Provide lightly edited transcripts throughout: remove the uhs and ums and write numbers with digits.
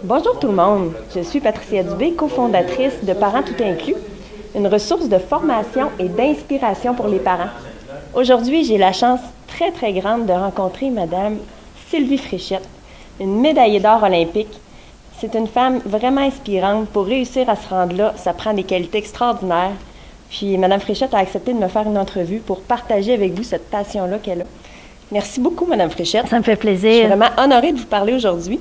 Bonjour tout le monde, je suis Patricia Dubé, cofondatrice de Parents Tout Inclus, une ressource de formation et d'inspiration pour les parents. Aujourd'hui, j'ai la chance très grande de rencontrer Madame Sylvie Fréchette, une médaillée d'or olympique. C'est une femme vraiment inspirante. Pour réussir à se rendre là, ça prend des qualités extraordinaires. Puis Madame Fréchette a accepté de me faire une entrevue pour partager avec vous cette passion-là qu'elle a. Merci beaucoup, Madame Fréchette. Ça me fait plaisir. Je suis vraiment honorée de vous parler aujourd'hui.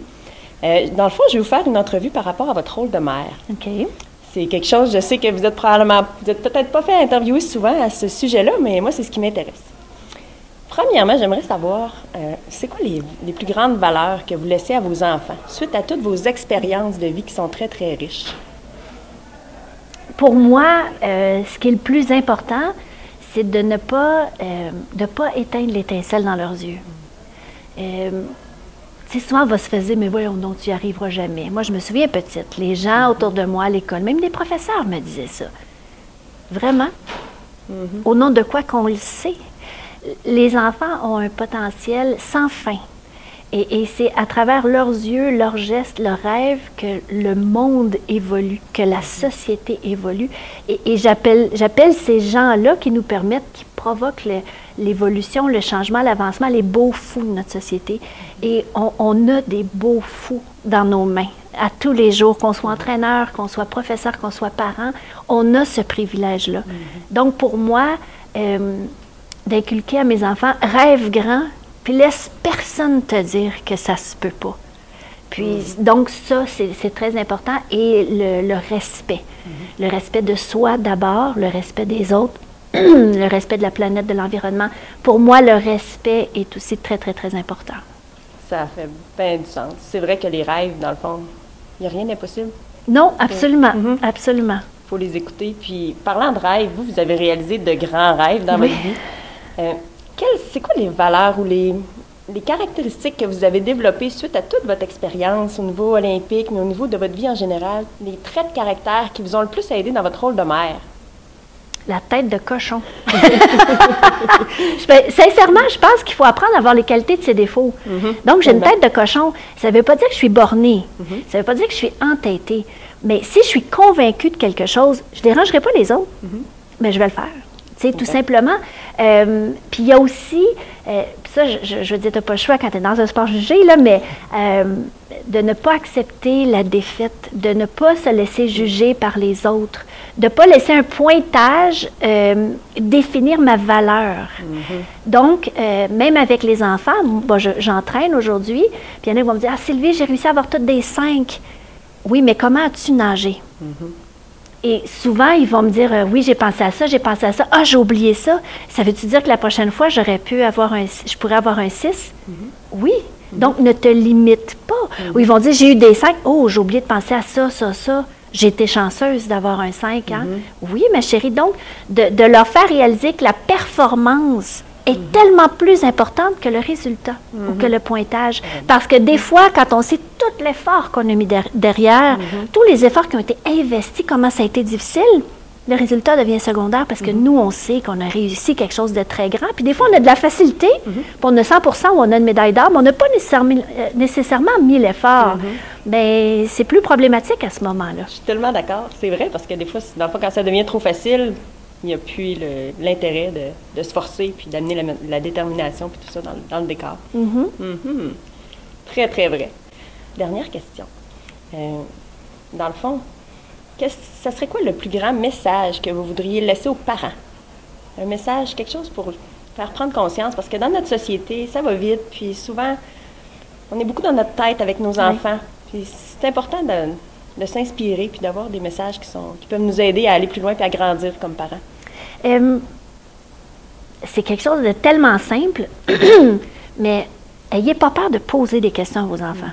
Dans le fond, je vais vous faire une entrevue par rapport à votre rôle de mère. OK. C'est quelque chose, je sais que vous êtes peut-être pas fait interviewer souvent à ce sujet-là, mais moi, c'est ce qui m'intéresse. Premièrement, j'aimerais savoir, c'est quoi les plus grandes valeurs que vous laissez à vos enfants, suite à toutes vos expériences de vie qui sont très riches? Pour moi, ce qui est le plus important, c'est de ne pas éteindre l'étincelle dans leurs yeux. Souvent, on va se faire, mais voyons donc, tu n'y arriveras jamais. Moi, je me souviens petite, les gens autour de moi à l'école, même les professeurs me disaient ça. Vraiment? Au nom de quoi qu'on le sait? Les enfants ont un potentiel sans fin. Et c'est à travers leurs yeux, leurs gestes, leurs rêves que le monde évolue, que la société évolue. Et j'appelle ces gens-là qui nous permettent, qui provoquent l'évolution, le changement, l'avancement, les beaux fous de notre société. Et on a des beaux fous dans nos mains. À tous les jours, qu'on soit entraîneur, qu'on soit professeur, qu'on soit parent, on a ce privilège-là. Donc pour moi, d'inculquer à mes enfants, rêve grand, puis laisse personne te dire que ça se peut pas. Puis, donc ça, c'est très important. Et le respect. Le respect de soi d'abord, le respect des autres, le respect de la planète, de l'environnement. Pour moi, le respect est aussi très important. Ça fait bien du sens. C'est vrai que les rêves, dans le fond, il n'y a rien d'impossible. Non, absolument, absolument. Il faut les écouter. Puis, parlant de rêves, vous avez réalisé de grands rêves dans votre vie. C'est quoi les valeurs ou les caractéristiques que vous avez développées suite à toute votre expérience au niveau olympique, mais au niveau de votre vie en général, les traits de caractère qui vous ont le plus aidé dans votre rôle de mère? La tête de cochon. Sincèrement, je pense qu'il faut apprendre à voir les qualités de ses défauts. Donc, j'ai une tête de cochon. Ça ne veut pas dire que je suis bornée. Ça ne veut pas dire que je suis entêtée. Mais si je suis convaincue de quelque chose, je ne dérangerai pas les autres, mais je vais le faire. Tout simplement. Puis il y a aussi, ça, je veux dire, tu n'as pas le choix quand tu es dans un sport jugé, là, mais de ne pas accepter la défaite, de ne pas se laisser juger par les autres, de ne pas laisser un pointage définir ma valeur. Donc, même avec les enfants, j'entraîne aujourd'hui, puis il y en a qui vont me dire, « Ah, Sylvie, j'ai réussi à avoir toutes des 5. » Oui, mais comment as-tu nagé? Et souvent, ils vont me dire, oui, j'ai pensé à ça, ah, j'ai oublié ça. Ça veut-tu dire que la prochaine fois, je pourrais avoir un 6? Oui. Donc, ne te limite pas. Ou ils vont dire, j'ai eu des 5, oh, j'ai oublié de penser à ça. J'ai été chanceuse d'avoir un 5, hein? Oui, ma chérie. Donc, de leur faire réaliser que la performance est tellement plus importante que le résultat ou que le pointage. Parce que des fois, quand on sait tout l'effort qu'on a mis derrière, tous les efforts qui ont été investis, comment ça a été difficile, le résultat devient secondaire parce que nous, on sait qu'on a réussi quelque chose de très grand. Puis des fois, on a de la facilité, puis on a 100% ou on a une médaille d'or, mais on n'a pas nécessairement mis l'effort. Bien, c'est plus problématique à ce moment-là. Je suis tellement d'accord. C'est vrai, parce que des fois, quand ça devient trop facile, il n'y a plus l'intérêt de se forcer puis d'amener la détermination puis tout ça dans le décor. Très vrai. Dernière question. Dans le fond, ça serait quoi le plus grand message que vous voudriez laisser aux parents? Un message, quelque chose pour faire prendre conscience, parce que dans notre société, ça va vite, puis souvent, on est beaucoup dans notre tête avec nos enfants. Puis c'est important de s'inspirer puis d'avoir des messages qui peuvent nous aider à aller plus loin puis à grandir comme parents. C'est quelque chose de tellement simple, mais ayez pas peur de poser des questions à vos enfants.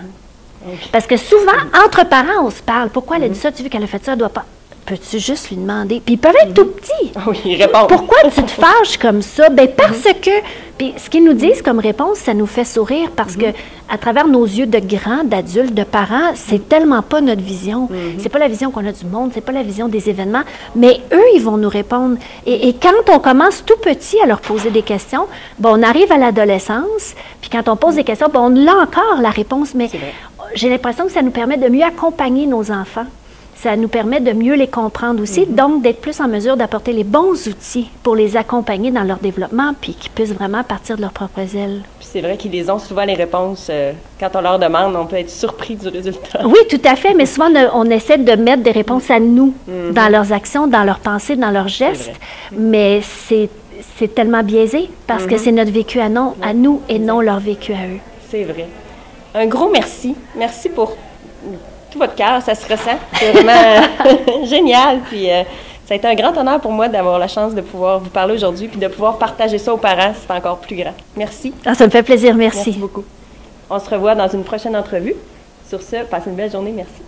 Parce que souvent, entre parents, on se parle. Pourquoi elle a dit ça? Tu veux qu'elle a fait ça? Elle doit pas. Peux-tu juste lui demander? Puis ils peuvent être tout petits. Oui, ils répondent. Pourquoi tu te fâches comme ça? Bien, parce que... Puis ce qu'ils nous disent comme réponse, ça nous fait sourire parce que à travers nos yeux de grands, d'adultes, de parents, c'est tellement pas notre vision. C'est pas la vision qu'on a du monde, c'est pas la vision des événements, mais eux, ils vont nous répondre. Et quand on commence tout petit à leur poser des questions, bon, on arrive à l'adolescence, puis quand on pose des questions, bon, on a encore la réponse, mais j'ai l'impression que ça nous permet de mieux accompagner nos enfants. Ça nous permet de mieux les comprendre aussi, donc d'être plus en mesure d'apporter les bons outils pour les accompagner dans leur développement, puis qu'ils puissent vraiment partir de leurs propres ailes. Puis c'est vrai qu'ils ont souvent les réponses. Quand on leur demande, on peut être surpris du résultat. Oui, tout à fait, mais souvent, on essaie de mettre des réponses à nous, dans leurs actions, dans leurs pensées, dans leurs gestes, mais c'est tellement biaisé, parce que c'est notre vécu à nous et non leur vécu à eux. C'est vrai. Un gros merci. Merci pour tout votre cœur, ça se ressent. C'est vraiment génial. Puis ça a été un grand honneur pour moi d'avoir la chance de pouvoir vous parler aujourd'hui puis de pouvoir partager ça aux parents. C'est encore plus grand. Merci. Ah, ça me fait plaisir. Merci. Merci beaucoup. On se revoit dans une prochaine entrevue. Sur ce, passez une belle journée. Merci.